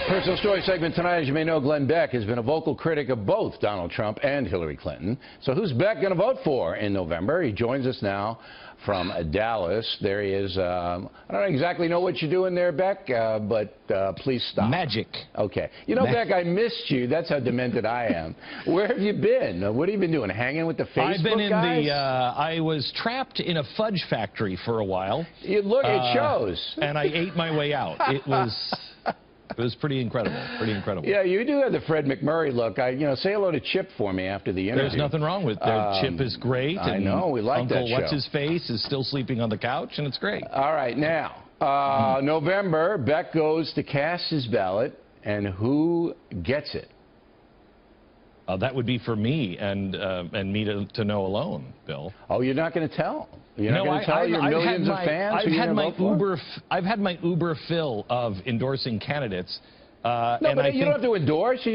Personal story segment tonight. As you may know, Glenn Beck has been a vocal critic of both Donald Trump and Hillary Clinton. So who's Beck going to vote for in November? He joins us now from Dallas. There he is. I don't exactly know what you're doing there, Beck, but please stop. Magic. Okay. You know, Beck, I missed you. That's how demented I am. Where have you been? What have you been doing? Hanging with the Facebook I've been in guys? I was trapped in a fudge factory for a while. Look, it shows. And I ate my way out. It was pretty incredible. Pretty incredible. Yeah, you do have the Fred McMurray look. Say hello to Chip for me after the interview. There's nothing wrong with it. Chip is great. I know, we like Uncle that show. What's-His-Face is still sleeping on the couch, and it's great. All right, now, November, Beck goes to cast his ballot, and who gets it? That would be for me and me to know alone, Bill. Oh, you're not going to tell? You're not going to tell your millions of fans? I've had my Uber fill of endorsing candidates. No, but you don't have to endorse.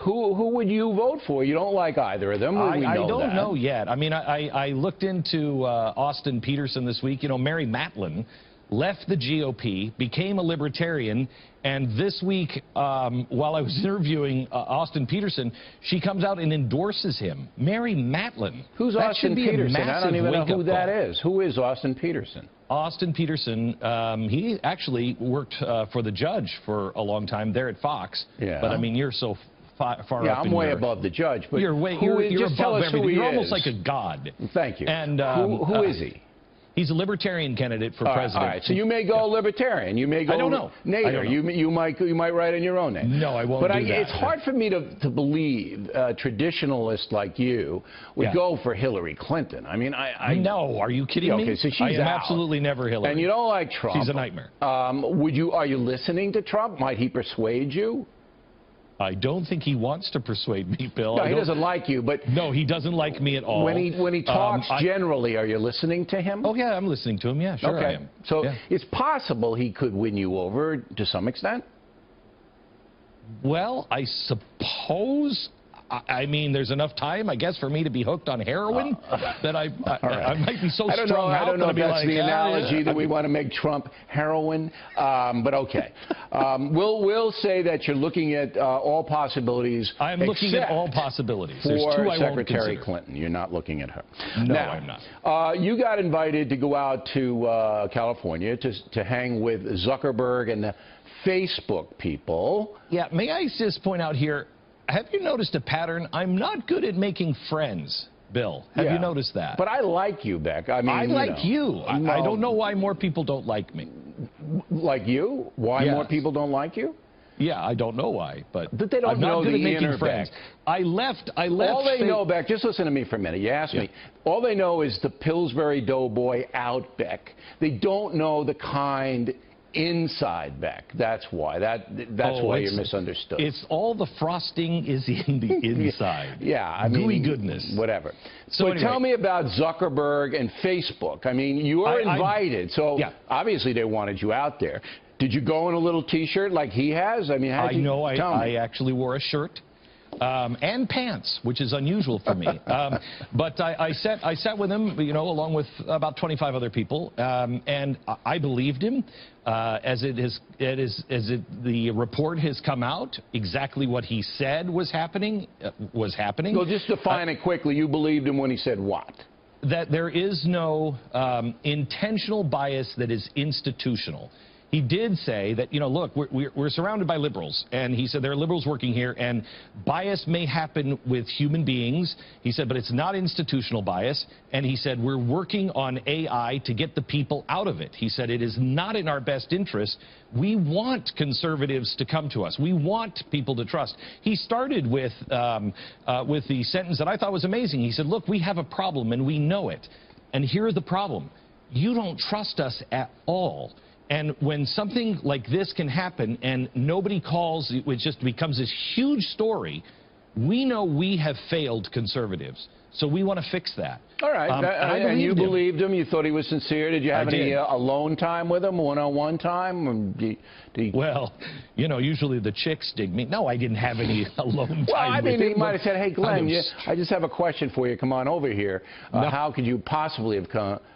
Who would you vote for? You don't like either of them. I don't know yet. I mean, I looked into Austin Petersen this week. You know, Mary Matlin left the GOP, became a Libertarian, and this week, while I was interviewing Austin Petersen, she comes out and endorses him. Mary Matlin. Who's Austin Petersen? I don't even know who that is. Who is Austin Petersen? Austin Petersen, he actually worked for the Judge for a long time there at Fox. Yeah. But, I mean, you're so far up in I'm way above the Judge. But you're above everything. You're almost like a god. Thank you. And who is he? He's a Libertarian candidate for president. All right, so you may go Libertarian. You may go. I don't know. Nader. You might write in your own name. No, I won't do that. But it's hard for me to believe a traditionalist like you would go for Hillary Clinton. I mean, No, are you kidding me? Okay, so she's I am absolutely never Hillary. And you don't like Trump. She's a nightmare. Are you listening to Trump? Might he persuade you? I don't think he wants to persuade me, Bill. No, he doesn't like you, but... No, he doesn't like me at all. When he talks generally, are you listening to him? Oh, yeah, I'm listening to him. Yeah, sure I am. So it's possible he could win you over to some extent? Well, I suppose... I mean, there's enough time, I guess, for me to be hooked on heroin that I might be so strung out. I don't know if that's the analogy that we want to make Trump heroin, but okay. We'll say that you're looking at all possibilities. I'm looking at all possibilities. For There's two I Secretary won't Clinton. You're not looking at her. No, now, I'm not. You got invited to go out to California to hang with Zuckerberg and the Facebook people. Yeah, may I just point out here, have you noticed a pattern? I'm not good at making friends, Bill. Have you noticed that? But I like you, Beck. I mean, I like you. I don't know why more people don't like me. Like you? Why more people don't like you? Yeah, I don't know why, but they don't know the inner Beck. I left. All they know, Beck, just listen to me for a minute. You asked me. All they know is the Pillsbury Doughboy out, Beck. They don't know the kind inside Beck. That's why. That's why you're misunderstood. It's all the frosting is in the inside. I mean, gooey goodness. Whatever. So anyway, tell me about Zuckerberg and Facebook. I mean, you were invited, so obviously they wanted you out there. Did you go in a little T-shirt like he has? I mean, how did you tell me? I actually wore a shirt. And pants, which is unusual for me. But I sat with him, you know, along with about 25 other people, and I believed him. The report has come out, exactly what he said was happening was happening. So just define it quickly. You believed him when he said what? That there is no intentional bias that is institutional. He did say that, you know, look, we're surrounded by liberals. And he said there are liberals working here, and bias may happen with human beings. He said, but it's not institutional bias. And he said, we're working on AI to get the people out of it. He said, it is not in our best interest. We want conservatives to come to us. We want people to trust. He started with the sentence that I thought was amazing. He said, look, we have a problem, and we know it. And here's the problem. You don't trust us at all. And when something like this can happen and nobody calls, it just becomes this huge story, we know we have failed conservatives. So we want to fix that. All right. And you believed him? You thought he was sincere? Did you have any alone time with him, one-on-one time? Well, you know, usually the chicks dig me. No, I didn't have any alone time Well, I mean, he might have said, hey, Glenn, I just have a question for you. Come on over here. How could you possibly have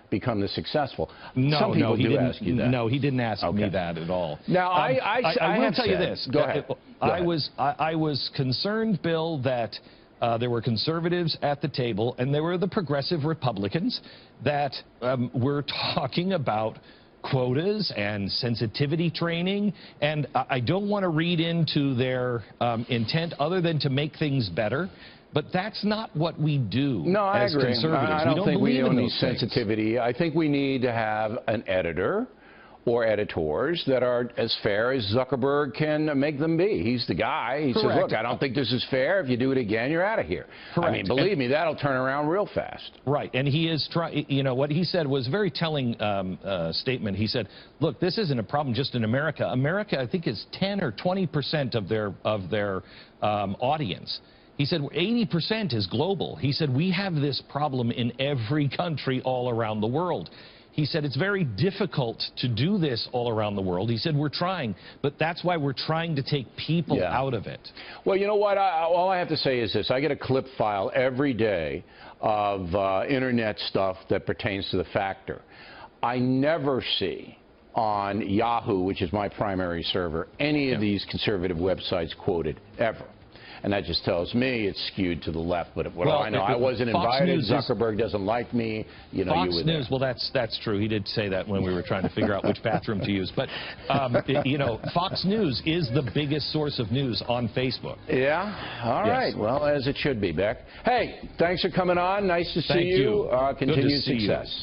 become this successful? Some people do ask you that. No, he didn't ask me that at all. Now, I will tell you this. Go ahead. I was concerned, Bill, that there were conservatives at the table, and there were the progressive Republicans that were talking about quotas and sensitivity training, and I don't want to read into their intent other than to make things better. But that's not what we do as conservatives. I don't think we need sensitivity. I think we need to have an editor or editors that are as fair as Zuckerberg can make them be. He's the guy. He says, look, I don't think this is fair. If you do it again, you're out of here. Correct. I mean, believe me, that'll turn around real fast. Right. And he is trying, you know, what he said was a very telling statement. He said, look, this isn't a problem just in America. America, I think, is 10 or 20% of their audience. He said 80% is global. He said we have this problem in every country all around the world. He said it's very difficult to do this all around the world. He said we're trying, but that's why we're trying to take people out of it. Well, you know what? All I have to say is this. I get a clip file every day of Internet stuff that pertains to the factor. I never see on Yahoo, which is my primary server, any of these conservative websites quoted, ever. And that just tells me it's skewed to the left. But what I know, I wasn't invited. Zuckerberg doesn't like me. You know, Fox News. Well, that's true. He did say that when we were trying to figure out which bathroom to use. But you know, Fox News is the biggest source of news on Facebook. Yeah. All right. Well, as it should be, Beck. Hey, thanks for coming on. Nice to see you. Continued success.